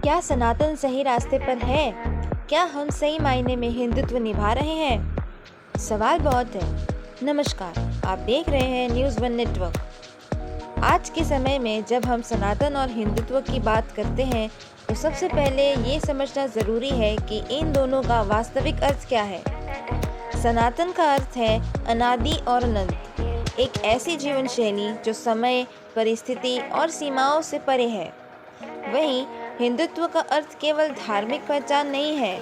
क्या सनातन सही रास्ते पर है? क्या हम सही मायने में हिंदुत्व निभा रहे हैं? सवाल बहुत है। नमस्कार, आप देख रहे हैं न्यूज़ वन नेटवर्क। आज के समय में जब हम सनातन और हिंदुत्व की बात करते हैं तो सबसे पहले ये समझना ज़रूरी है कि इन दोनों का वास्तविक अर्थ क्या है। सनातन का अर्थ है अनादि और अनंत, एक ऐसी जीवन शैली जो समय, परिस्थिति और सीमाओं से परे है। वहीं हिंदुत्व का अर्थ केवल धार्मिक पहचान नहीं है,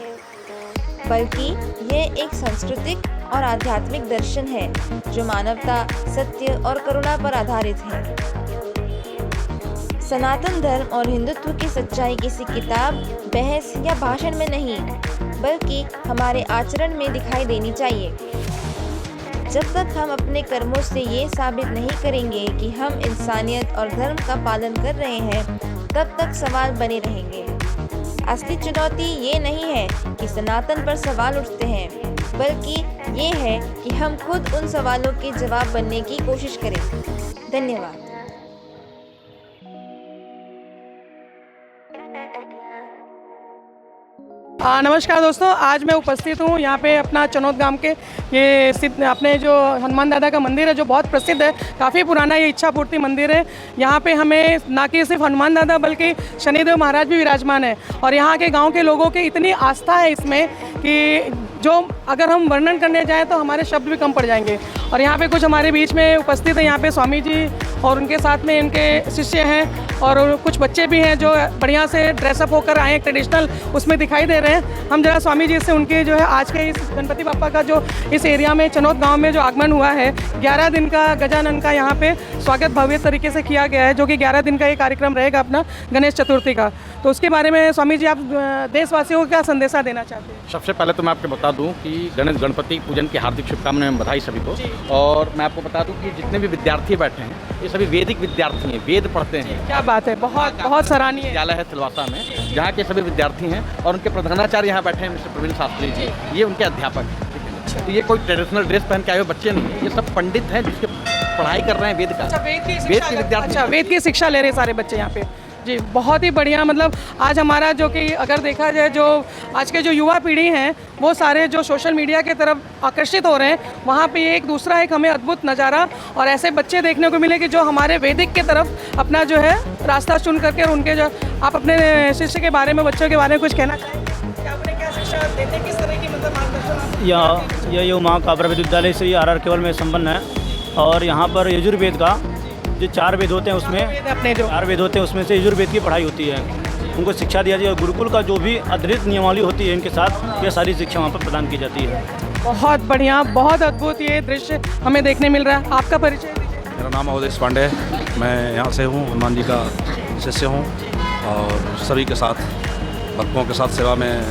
बल्कि यह एक सांस्कृतिक और आध्यात्मिक दर्शन है जो मानवता, सत्य और करुणा पर आधारित है। सनातन धर्म और हिंदुत्व की सच्चाई किसी किताब, बहस या भाषण में नहीं, बल्कि हमारे आचरण में दिखाई देनी चाहिए। जब तक हम अपने कर्मों से ये साबित नहीं करेंगे कि हम इंसानियत और धर्म का पालन कर रहे हैं, तब तक सवाल बने रहेंगे। असली चुनौती ये नहीं है कि सनातन पर सवाल उठते हैं, बल्कि ये है कि हम खुद उन सवालों के जवाब बनने की कोशिश करें। धन्यवाद। नमस्कार दोस्तों, आज मैं उपस्थित हूँ यहाँ पे अपना चनौद गांव के ये सिद्ध अपने जो हनुमान दादा का मंदिर है जो बहुत प्रसिद्ध है, काफ़ी पुराना ये इच्छा पूर्ति मंदिर है। यहाँ पे हमें ना कि सिर्फ हनुमान दादा बल्कि शनिदेव महाराज भी विराजमान है और यहाँ के गांव के लोगों की इतनी आस्था है इसमें कि जो अगर हम वर्णन करने जाएँ तो हमारे शब्द भी कम पड़ जाएंगे। और यहाँ पे कुछ हमारे बीच में उपस्थित है यहाँ पे स्वामी जी और उनके साथ में इनके शिष्य हैं और कुछ बच्चे भी हैं जो बढ़िया से ड्रेसअप होकर आए हैं, ट्रेडिशनल उसमें दिखाई दे रहे हैं। हम जरा स्वामी जी से उनके जो है आज के इस गणपति बाप्पा का जो इस एरिया में चनौद गांव में जो आगमन हुआ है, 11 दिन का गजानन का यहाँ पे स्वागत भव्य तरीके से किया गया है, जो कि 11 दिन का ये कार्यक्रम रहेगा अपना गणेश चतुर्थी का। तो उसके बारे में स्वामी जी आप देशवासियों को क्या संदेशा देना चाहते हैं? सबसे पहले तो मैं आपको बता दूं कि गणपति पूजन की हार्दिक शुभकामनाएं, बधाई सभी को। और मैं आपको बता दूं कि जितने भी विद्यार्थी बैठे हैं ये सभी वैदिक विद्यार्थी हैं, वेद पढ़ते हैं। क्या बात है, बहुत बहुत सराहनीय विद्यालय है सिलवासा में, जहाँ के सभी विद्यार्थी हैं और उनके प्रधानाचार्य यहाँ बैठे हैं मिस्टर प्रवीण शास्त्री जी, ये उनके अध्यापक हैं। तो ये कोई ट्रेडिशनल ड्रेस पहन के आए हुए बच्चे नहीं है, ये सब पंडित हैं जिसके पढ़ाई कर रहे हैं वेद का। वेद के विद्यार्थी, वेद की शिक्षा ले रहे सारे बच्चे यहाँ पे जी। बहुत ही बढ़िया। मतलब आज हमारा जो कि अगर देखा जाए जो आज के जो युवा पीढ़ी हैं वो सारे जो सोशल मीडिया की तरफ आकर्षित हो रहे हैं, वहाँ पे एक दूसरा एक हमें अद्भुत नज़ारा और ऐसे बच्चे देखने को मिले कि जो हमारे वैदिक के तरफ अपना जो है रास्ता चुन करके और उनके जो आप अपने शिष्य के बारे में, बच्चों के बारे में कुछ कहना चाहेंगे? आपने क्या शिक्षा देते, किस तरह की मतलब मार्गदर्शन? यह उमा काव्य विद्यालय से RR केवल में संपन्न है और यहाँ पर यजुर्वेद का जो 4 वेद होते हैं उसमें अपने जो 4 वेद होते हैं उसमें से यजुर्वेद की पढ़ाई होती है, उनको शिक्षा दिया जाती है और गुरुकुल का जो भी अतिरिक्त नियमावली होती है इनके साथ यह सारी शिक्षा वहाँ पर प्रदान की जाती है। बहुत बढ़िया, बहुत अद्भुत ये दृश्य हमें देखने मिल रहा है। आपका परिचय दीजिए। मेरा नाम अवधेश पांडे है, मैं यहाँ से हूँ, हनुमान जी का शिष्य हूँ और सभी के साथ भक्तों के साथ सेवा में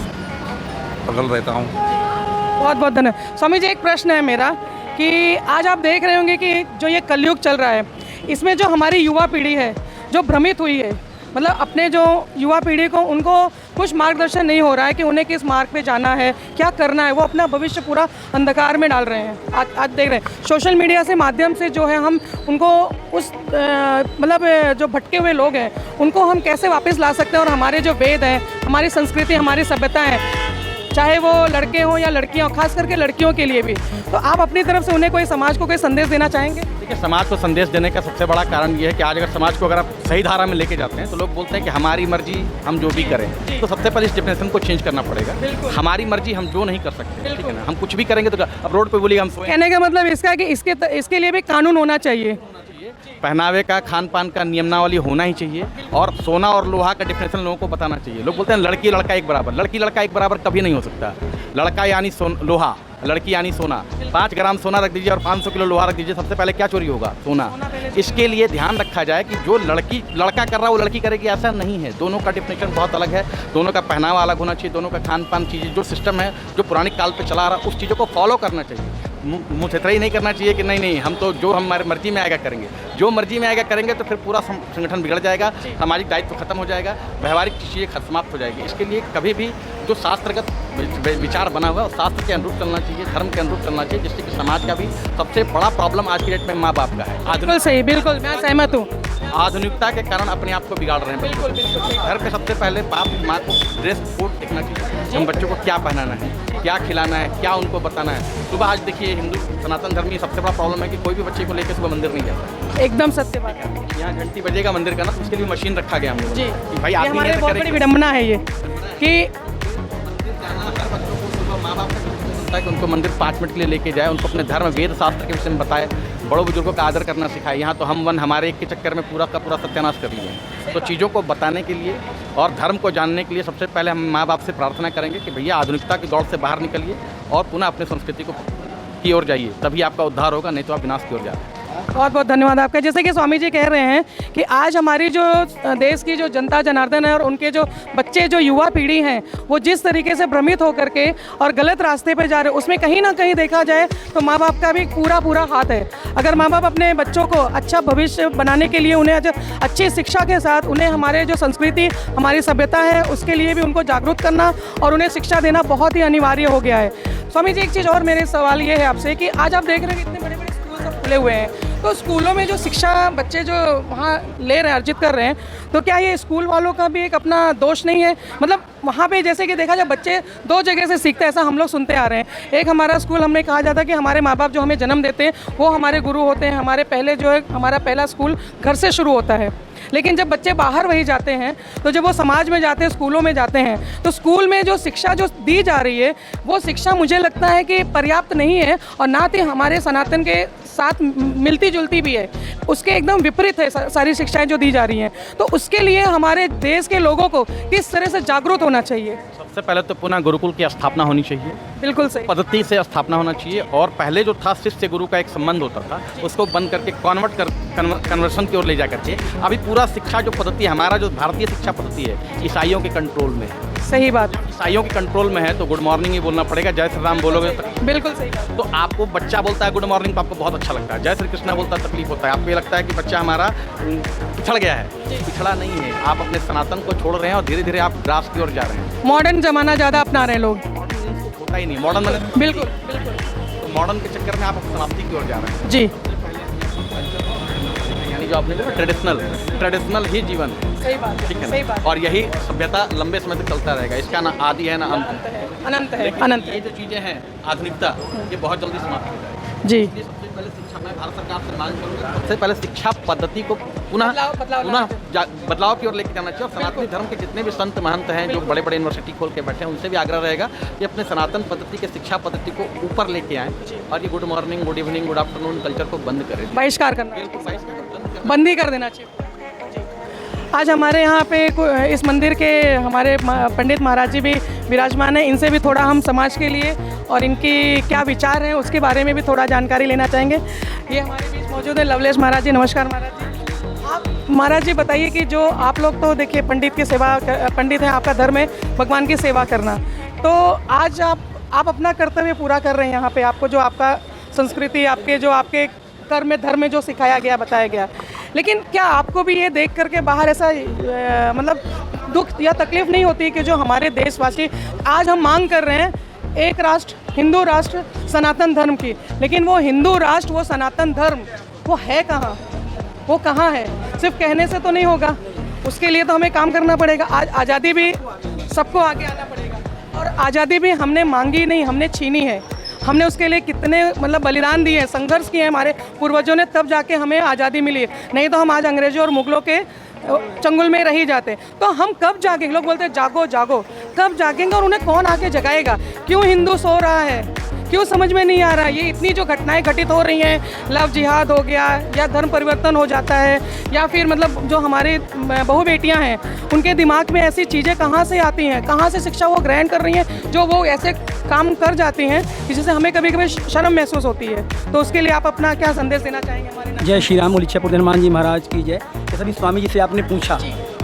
प्रगल रहता हूँ। बहुत बहुत धन्यवाद। स्वामी जी, एक प्रश्न है मेरा कि आज आप देख रहे होंगे कि जो ये कलयुग चल रहा है, इसमें जो हमारी युवा पीढ़ी है जो भ्रमित हुई है, मतलब अपने जो युवा पीढ़ी को उनको कुछ मार्गदर्शन नहीं हो रहा है कि उन्हें किस मार्ग पे जाना है, क्या करना है, वो अपना भविष्य पूरा अंधकार में डाल रहे हैं। आज देख रहे हैं सोशल मीडिया से माध्यम से जो है हम उनको उस मतलब जो भटके हुए लोग हैं उनको हम कैसे वापस ला सकते हैं और हमारे जो वेद हैं, हमारी संस्कृति, हमारी सभ्यता है, चाहे वो लड़के हों या लड़कियां, खास करके लड़कियों के लिए भी, तो आप अपनी तरफ से उन्हें कोई समाज को कोई संदेश देना चाहेंगे? देखिए, समाज को संदेश देने का सबसे बड़ा कारण ये है कि आज अगर समाज को अगर आप सही धारा में लेके जाते हैं तो लोग बोलते हैं कि हमारी मर्जी हम जो भी करें। तो सबसे पहले इस डेफिनेशन को चेंज करना पड़ेगा। हमारी मर्जी हम जो नहीं कर सकते, ठीक है ना, हम कुछ भी करेंगे तो अब रोड पे बोलिए हम सोए। कहने का मतलब इसका कि इसके लिए भी कानून होना चाहिए, पहनावे का, खान पान का नियमावली होना ही चाहिए और सोना और लोहा का डिफरेंशियल लोगों को बताना चाहिए। लोग बोलते हैं लड़की लड़का एक बराबर, लड़की लड़का एक बराबर कभी नहीं हो सकता। लड़का यानी लोहा, लड़की यानी सोना। 5 ग्राम सोना रख दीजिए और 500 किलो लोहा रख दीजिए, सबसे पहले क्या चोरी होगा? सोना। इसके लिए ध्यान रखा जाए कि जो लड़का कर रहा है वो लड़की करेगी, ऐसा नहीं है। दोनों का डिफिनेशन बहुत अलग है, दोनों का पहनावा अलग होना चाहिए, दोनों का खान पान चीज़ें जो सिस्टम है जो पुराने काल पे चला रहा उस चीज़ों को फॉलो करना चाहिए। मुँह से ही नहीं करना चाहिए कि नहीं हम तो जो हमारी मर्जी में आएगा करेंगे। जो मर्जी में आएगा करेंगे तो फिर पूरा संगठन बिगड़ जाएगा, सामाजिक दायित्व खत्म हो जाएगा, व्यवहारिक चीज़ें समाप्त हो जाएगी। इसके लिए कभी भी जो शास्त्रगत विचार बना हुआ है शास्त्र के अनुरूप चलना चाहिए, धर्म के अनुरूप चलना चाहिए, जिससे कि समाज का भी सबसे बड़ा प्रॉब्लम आज की डेट में माँ बाप का है। बिल्कुल सही, बिल्कुल मैं सहमत हूँ। आधुनिकता के कारण अपने आप को बिगाड़ रहे हैं बिल्कुल बिल्कुल। घर पे सबसे पहले बाप माँ को ड्रेस कोड देखना चाहिए कि हम बच्चों को क्या पहनाना है, क्या खिलाना है, क्या उनको बताना है। सुबह आज देखिए हिंदू सनातन धर्म में सबसे बड़ा प्रॉब्लम है कि कोई भी बच्चे को लेकर सुबह मंदिर नहीं जाता। एकदम सत्य बात है। यहाँ घंटी बजेगा मंदिर का ना, तो उसके लिए मशीन रखा गया हम लोग जी, कि भाई ये आप हमारे बहुत बड़ी विडम्बना है ये कि माँ बाप का कि उनको मंदिर 5 मिनट के लिए लेके जाए, उनको अपने धर्म वेद शास्त्र के विषय में बताए, बड़ों बुजुर्गों का आदर करना सिखाए। यहाँ तो हम वन हमारे एक के चक्कर में पूरा का पूरा सत्यानाश कर लिए हैं। तो चीज़ों को बताने के लिए और धर्म को जानने के लिए सबसे पहले हम माँ बाप से प्रार्थना करेंगे कि भैया आधुनिकता की दौड़ से बाहर निकलिए और पुनः अपने संस्कृति की ओर जाइए, तभी आपका उद्धार होगा, नहीं तो आप विनाश की ओर जा रहे हैं। बहुत बहुत धन्यवाद आपका। जैसे कि स्वामी जी कह रहे हैं कि आज हमारी जो देश की जो जनता जनार्दन है और उनके जो बच्चे जो युवा पीढ़ी हैं वो जिस तरीके से भ्रमित होकर के और गलत रास्ते पे जा रहे हैं, उसमें कहीं ना कहीं देखा जाए तो माँ बाप का भी पूरा हाथ है। अगर माँ बाप अपने बच्चों को अच्छा भविष्य बनाने के लिए उन्हें अच्छी शिक्षा के साथ उन्हें हमारे जो संस्कृति हमारी सभ्यता है उसके लिए भी उनको जागरूक करना और उन्हें शिक्षा देना बहुत ही अनिवार्य हो गया है। स्वामी जी एक चीज़ और मेरे सवाल ये है आपसे कि आज आप देख रहे हैं कितने बड़े बड़े स्कूल सब खुले हुए हैं, तो स्कूलों में जो शिक्षा बच्चे जो वहाँ ले रहे हैं अर्जित कर रहे हैं, तो क्या ये स्कूल वालों का भी एक अपना दोष नहीं है? मतलब वहाँ पे जैसे कि देखा जाए बच्चे 2 जगह से सीखते हैं, ऐसा हम लोग सुनते आ रहे हैं। एक हमारा स्कूल हमने कहा जाता है कि हमारे माँ बाप जो हमें जन्म देते हैं वो हमारे गुरु होते हैं, हमारे पहले जो है हमारा पहला स्कूल घर से शुरू होता है। लेकिन जब बच्चे बाहर वही जाते हैं तो जब वो समाज में जाते हैं, स्कूलों में जाते हैं, तो स्कूल में जो शिक्षा जो दी जा रही है वो शिक्षा मुझे लगता है कि पर्याप्त नहीं है और ना ही हमारे सनातन के साथ मिलती जुलती भी है, उसके एकदम विपरीत है सारी शिक्षाएं जो दी जा रही हैं। तो उसके लिए हमारे देश के लोगों को किस तरह से जागरूक होना चाहिए? सबसे पहले तो पुनः गुरुकुल की स्थापना होनी चाहिए, बिल्कुल सही पद्धति से स्थापना होना चाहिए। और पहले जो था शिष्य गुरु का एक संबंध होता था उसको बंद करके कन्वर्सन की ओर ले जा करके अभी पूरा शिक्षा जो पद्धति है, हमारा जो भारतीय शिक्षा पद्धति है ईसाइयों के कंट्रोल में है। सही बात, ईसाइयों के कंट्रोल में है तो गुड मॉर्निंग ही बोलना पड़ेगा। जय श्री राम बोलोगे तो बिल्कुल सही बात। तो आपको बच्चा बोलता है गुड मॉर्निंग तो आपको बहुत अच्छा लगता है, जय श्री कृष्णा बोलता है तकलीफ होता है, आपको ये लगता है कि बच्चा हमारा पिछड़ गया है। पिछड़ा नहीं है, आप अपने सनातन को छोड़ रहे हैं और धीरे धीरे आप ग्रास की ओर जा रहे हैं। मॉडर्न जमाना ज़्यादा अपना रहे हैं लोग। होता ही नहीं मॉडर्न मैंने बिल्कुल बिल्कुल, तो मॉडर्न के चक्कर में आप समाप्ति की ओर जा रहे हैं। जी यानी जो आपने कहा ट्रेडिशनल ही जीवन है। सही बात है, ठीक है सही ना? बात और यही सभ्यता लंबे समय तक चलता रहेगा, इसका ना आदि है ना अंत है। अनंत है, लेकिन अनंत ये है। जो चीज़ें हैं आधुनिकता ये बहुत जल्दी समाप्त हो जाएगी। जी इसलिए सबसे पहले शिक्षा मैं भारत सरकार से मांग करूँगा, सबसे पहले शिक्षा पद्धति को पुनः बदलाव की ओर लेकर जाना चाहिए। और सनातनी धर्म के जितने भी संत महंत हैं जो बड़े बड़े यूनिवर्सिटी खोल के बैठे हैं उनसे भी आग्रह रहेगा कि अपने सनातन पद्धति के शिक्षा पद्धति को ऊपर लेके आएँ और ये good morning good evening good afternoon culture को बंद करें। बहिष्कार करना, बिल्कुल बंद ही कर देना चाहिए। आज हमारे यहाँ पे इस मंदिर के हमारे पंडित महाराज जी भी विराजमान हैं, इनसे भी थोड़ा हम समाज के लिए और इनकी क्या विचार हैं उसके बारे में भी थोड़ा जानकारी लेना चाहेंगे। ये हमारे बीच मौजूद है लवलेश महाराज जी। नमस्कार महाराज जी। आप महाराज जी बताइए कि जो आप लोग तो देखिए पंडित हैं, आपका धर्म है भगवान की सेवा करना, तो आज आप अपना कर्तव्य पूरा कर रहे हैं यहाँ पे, आपको जो आपका संस्कृति आपके कर्म में धर्म में जो सिखाया गया बताया गया, लेकिन क्या आपको भी ये देख करके बाहर ऐसा मतलब दुख या तकलीफ नहीं होती कि जो हमारे देशवासी आज हम मांग कर रहे हैं एक राष्ट्र हिंदू राष्ट्र सनातन धर्म की, लेकिन वो हिंदू राष्ट्र वो सनातन धर्म वो है कहाँ, वो कहाँ है? सिर्फ कहने से तो नहीं होगा, उसके लिए तो हमें काम करना पड़ेगा। आज आज़ादी भी सबको आगे आना पड़ेगा और आज़ादी भी हमने मांगी नहीं, हमने छीनी है। हमने उसके लिए कितने मतलब बलिदान दिए हैं, संघर्ष किए हैं हमारे पूर्वजों ने, तब जाके हमें आज़ादी मिली है। नहीं तो हम आज अंग्रेजों और मुगलों के चंगुल में रह जाते। तो हम कब जागेंगे? लोग बोलते हैं जागो जागो, कब जागेंगे और उन्हें कौन आके जगाएगा? क्यों हिंदू सो रहा है? क्यों समझ में नहीं आ रहा? ये इतनी जो घटनाएं घटित हो रही हैं, लव जिहाद हो गया या धर्म परिवर्तन हो जाता है या फिर मतलब जो हमारे बहू बेटियां हैं उनके दिमाग में ऐसी चीज़ें कहाँ से आती हैं, कहाँ से शिक्षा वो ग्रहण कर रही हैं जो वो ऐसे काम कर जाती हैं जिससे हमें कभी कभी शर्म महसूस होती है। तो उसके लिए आप अपना क्या संदेश देना चाहेंगे हमारे? जय श्री राम, इच्छापुर हनुमान जी महाराज की जय। जैसा भी स्वामी जी से आपने पूछा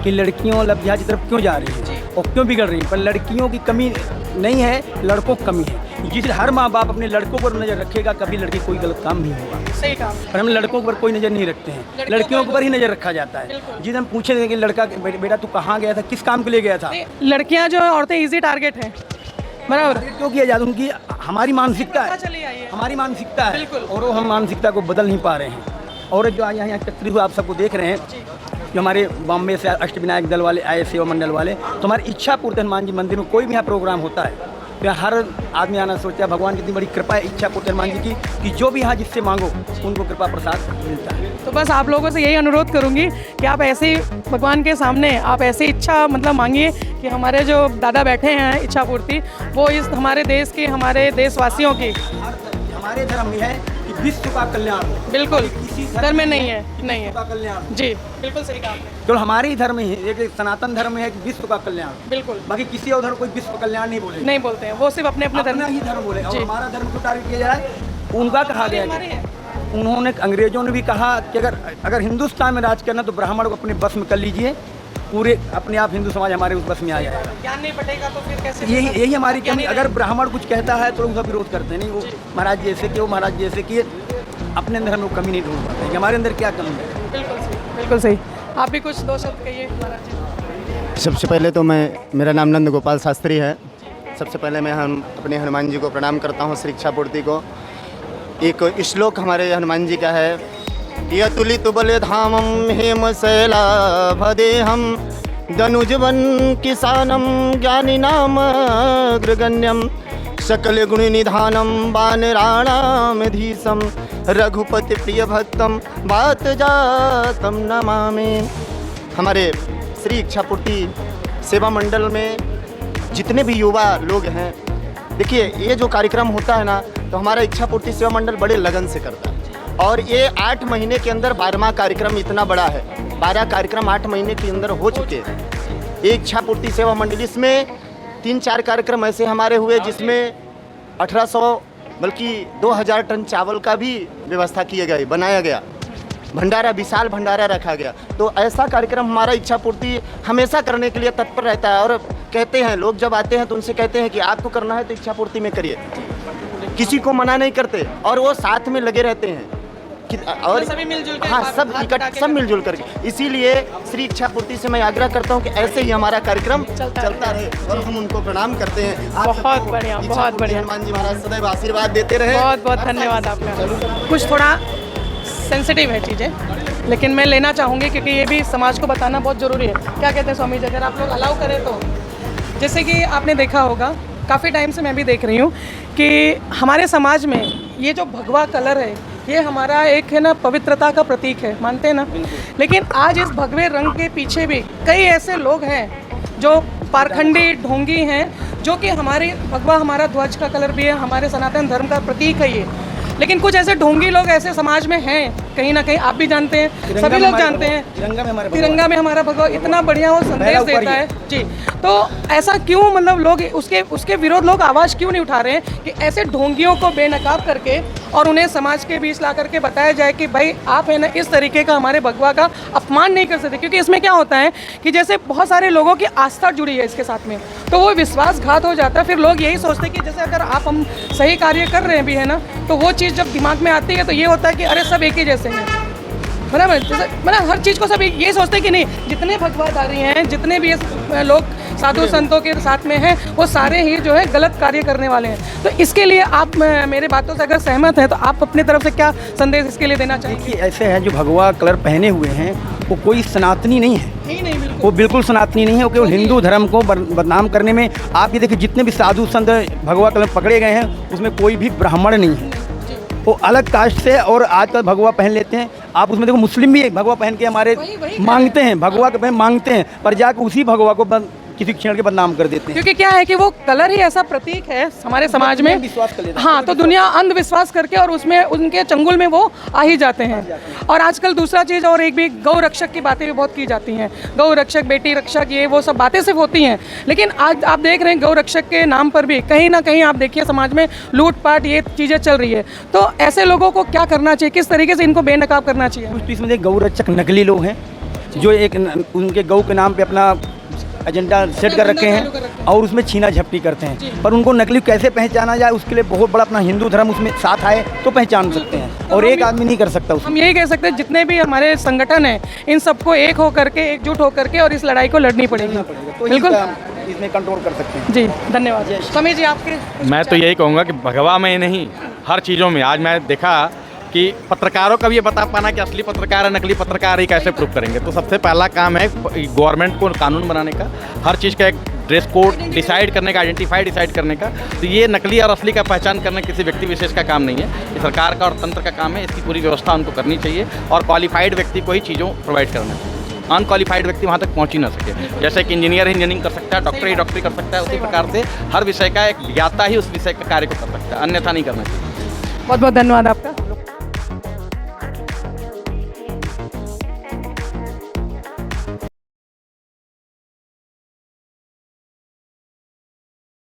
कि लड़कियों लव जिहाद की तरफ क्यों जा रही हैं और क्यों बिगड़ रही हैं, पर लड़कियों की कमी नहीं है, लड़कों की कमी है। जिससे हर माँ बाप अपने लड़कों पर नज़र रखेगा, कभी लड़की कोई गलत काम नहीं होगा। सही काम। पर हम लड़कों पर कोई नज़र नहीं रखते हैं, लड़कियों पर ही नज़र रखा जाता है। जिस हम पूछे कि लड़का बेटा तू कहाँ गया था, किस काम के लिए गया था? लड़कियाँ जो औरतें ईजी टारगेट हैं, बराबर क्यों किया जाता? उनकी हमारी मानसिकता है, हमारी मानसिकता है और वो हम मानसिकता को बदल नहीं पा रहे हैं। औरत जो आज यहाँ एकत्रित हुए आप सबको देख रहे हैं, जो हमारे बॉम्बे से अष्टविनायक दल वाले आए, सेवा मंडल वाले, तो हमारी इच्छा पूर्ति हनुमान जी मंदिर में कोई भी यहाँ प्रोग्राम होता है तो यहाँ हर आदमी आना सोचता है। भगवान की इतनी बड़ी कृपा है इच्छा पूर्ति हनुमान जी की कि जो भी यहाँ जिससे मांगो उनको कृपा प्रसाद मिलता है। तो बस आप लोगों से यही अनुरोध करूंगी कि आप ऐसे ही भगवान के सामने आप ऐसी इच्छा मतलब मांगिए कि हमारे जो दादा बैठे हैं इच्छा पूर्ति, वो इस हमारे देश की, हमारे देशवासियों की, हमारे धर्म में है कि विश्व का कल्याण हो। बिल्कुल किसी धर्म में नहीं है, नहीं विश्व का है कल्याण जी, बिल्कुल सही कहा आपने, केवल हमारे ही धर्म में ही एक सनातन धर्म में है कि विश्व का कल्याण, बिल्कुल बाकी किसी और धर्म कोई विश्व कल्याण नहीं बोले, नहीं बोलते हैं, वो सिर्फ अपने अपने अपना धर्म ही धर्म बोले। और जी। हमारा धर्म को टारगेट किया जा रहा है, उनका कहा गया हमारे है। हैं। उन्होंने अंग्रेजों ने भी कहा कि अगर हिंदुस्तान में राज करना तो ब्राह्मण को अपने बस में कर लीजिए, पूरे अपने आप हिंदू समाज हमारे उस बस में आ जाएगा। ज्ञान नहीं बटेगा तो फिर कैसे? यही हमारी कमी। अगर ब्राह्मण कुछ कहता है तो लोग उसका विरोध करते हैं, नहीं वो महाराज जैसे कि वो महाराज जैसे कि अपने अंदर हम लोग कमी नहीं ढूंढ पाते कि हमारे अंदर क्या कमी है। बिल्कुल सही, बिल्कुल सही। आप भी कुछ दो शब्द कहिए महाराज जी। सबसे पहले तो मेरा नाम नंद गोपाल शास्त्री है। सबसे पहले मैं अपने हनुमान जी को प्रणाम करता हूँ, श्री इच्छापूर्ति को। एक श्लोक हमारे हनुमान जी का है, यतुलित बल धामम हेम शैलाभदेहम दनुजवन किसानम ज्ञानी नाम अग्रगण्यम सकल गुण निधानम वानराणाम धीशम रघुपति प्रिय भक्तम बात जातम नमामि। हमारे श्री इच्छापूर्ति सेवा मंडल में जितने भी युवा लोग हैं, देखिए ये जो कार्यक्रम होता है ना, तो हमारा इच्छापूर्ति सेवा मंडल बड़े लगन से करता है। और ये 8 महीने के अंदर 12वां कार्यक्रम इतना बड़ा है, 12 कार्यक्रम 8 महीने के अंदर हो चुके हैं। ये इच्छापूर्ति सेवा मंडल, इसमें 3-4 कार्यक्रम ऐसे हमारे हुए जिसमें 1800 बल्कि 2000 टन चावल का भी व्यवस्था किया गया, बनाया गया, भंडारा, विशाल भंडारा रखा गया। तो ऐसा कार्यक्रम हमारा इच्छापूर्ति हमेशा करने के लिए तत्पर रहता है। और कहते हैं लोग जब आते हैं तो उनसे कहते हैं कि आपको करना है तो इच्छापूर्ति में करिए, किसी को मना नहीं करते और वो साथ में लगे रहते हैं और सभी मिलजुल के, हाँ सब इकट्ठे सब मिलजुल करके। इसीलिए श्री इच्छापूर्ति से मैं आग्रह करता हूँ कि ऐसे ही हमारा कार्यक्रम चलता रहे और हम उनको प्रणाम करते हैं। बहुत बढ़िया, बहुत बढ़िया। हनुमान जी महाराज सदैव आशीर्वाद देते रहे। बहुत बहुत धन्यवाद आपका। कुछ थोड़ा सेंसिटिव है चीज़ें, लेकिन मैं लेना चाहूँगी क्योंकि ये भी समाज को बताना बहुत ज़रूरी है। क्या कहते हैं स्वामी जी, अगर आप लोग अलाउ करें तो? जैसे कि आपने देखा होगा, काफ़ी टाइम से मैं भी देख रही हूँ कि हमारे समाज में ये जो भगवा कलर है, ये हमारा एक है ना पवित्रता का प्रतीक है, मानते हैं ना। लेकिन आज इस भगवे रंग के पीछे भी कई ऐसे लोग हैं जो पारखंडी ढोंगी हैं, जो कि हमारे भगवा हमारा ध्वज का कलर भी है, हमारे सनातन धर्म का प्रतीक है ये। लेकिन कुछ ऐसे ढोंगी लोग ऐसे समाज में हैं, कहीं ना कहीं आप भी जानते हैं, सभी लोग जानते हैं। तिरंगा में हमारा भगवा इतना बढ़िया वो संदेश देता है जी। तो ऐसा क्यों, मतलब लोग उसके विरोध लोग आवाज़ क्यों नहीं उठा रहे हैं कि ऐसे ढोंगियों को बेनकाब करके और उन्हें समाज के बीच ला करके बताया जाए कि भाई आप है ना इस तरीके का हमारे भगवा का अपमान नहीं कर सकते। क्योंकि इसमें क्या होता है कि जैसे बहुत सारे लोगों की आस्था जुड़ी है इसके साथ में, तो वो विश्वासघात हो जाता है। फिर लोग यही सोचते हैं कि जैसे अगर हम सही कार्य कर रहे हैं भी है ना, तो वो चीज़ जब दिमाग में आती है तो ये होता है कि अरे सब एक ही जैसे हैं, बराबर। जैसे मतलब हर चीज़ को सब ये सोचते हैं कि नहीं, जितने भगवाधारी हैं, जितने भी लोग साधु संतों के साथ में हैं, वो सारे ही जो है गलत कार्य करने वाले हैं। तो इसके लिए आप मेरे बातों से अगर सहमत हैं तो आप अपनी तरफ से क्या संदेश इसके लिए देना चाहेंगे? देखिए ऐसे हैं जो भगवा कलर पहने हुए हैं, वो कोई सनातनी नहीं है, नहीं बिल्कुल, वो बिल्कुल सनातनी नहीं है। वो केवल हिंदू धर्म को बदनाम करने में, आप ये देखिए जितने भी साधु संत भगवा कलर पकड़े गए हैं उसमें कोई भी ब्राह्मण नहीं है, वो अलग कास्ट से। और आजकल भगवा पहन लेते हैं, आप उसमें देखो मुस्लिम भी भगवा पहन के हमारे मांगते हैं, भगवा के पहन मांगते हैं, पर जाकर उसी भगवा को किसी क्षण के बदनाम कर देते हैं। क्योंकि क्या है कि वो कलर ही ऐसा प्रतीक है हमारे समाज में, विश्वास कर लेते हैं। हाँ, तो दुनिया अंधविश्वास करके और उसमें उनके चंगुल में वो आ ही जाते हैं। और आजकल दूसरा चीज़ और एक भी गौ रक्षक की बातें भी बहुत की जाती हैं, गौ रक्षक, बेटी रक्षक, ये वो सब बातें सिर्फ होती हैं। लेकिन आज आप देख रहे हैं गौ रक्षक के नाम पर भी कहीं ना कहीं आप देखिए समाज में लूटपाट ये चीज़ें चल रही है। तो ऐसे लोगों को क्या करना चाहिए, किस तरीके से इनको बेनकाब करना चाहिए? कुछ इसमें गौ रक्षक नकली लोग हैं जो एक उनके गौ के नाम पे अपना एजेंडा सेट कर रखे हैं और उसमें छीना झपटी करते हैं। पर उनको नकली कैसे पहचाना जाए, उसके लिए बहुत बड़ा अपना हिंदू धर्म उसमें साथ आए तो पहचान सकते हैं, और एक आदमी नहीं कर सकता उसमें। हम यही कह सकते हैं जितने भी हमारे संगठन हैं, इन सबको एक होकर के, एकजुट होकर के और इस लड़ाई को लड़नी पड़ेगी। तो बिल्कुल इसमें कंट्रोल कर सकते हैं। जी, धन्यवाद। स्वामी जी आपके? मैं तो यही कहूँगा कि भगवा में नहीं, हर चीज़ों में। आज मैं देखा कि पत्रकारों का भी ये बता पाना कि असली पत्रकार है नकली पत्रकार ही कैसे प्रूव करेंगे। तो सबसे पहला काम है गवर्नमेंट को कानून बनाने का, हर चीज़ का एक ड्रेस कोड डिसाइड करने का, आइडेंटिफाई डिसाइड करने का। तो ये नकली और असली का पहचान करना किसी व्यक्ति विशेष का काम नहीं है, ये सरकार का और तंत्र का काम है। इसकी पूरी व्यवस्था उनको करनी चाहिए और क्वालिफाइड व्यक्ति को ही चीज़ों प्रोवाइड करना चाहिए। अनक्वालिफाइड व्यक्ति वहाँ तक पहुँच ही ना सके। जैसे कि इंजीनियर इंजीनियरिंग कर सकता है, डॉक्टर ही डॉक्टरी कर सकता है, उसी प्रकार से हर विषय का एक ज्ञाता ही उस विषय का कार्य को कर सकता है, अन्यथा नहीं करना चाहिए। बहुत बहुत धन्यवाद आपका।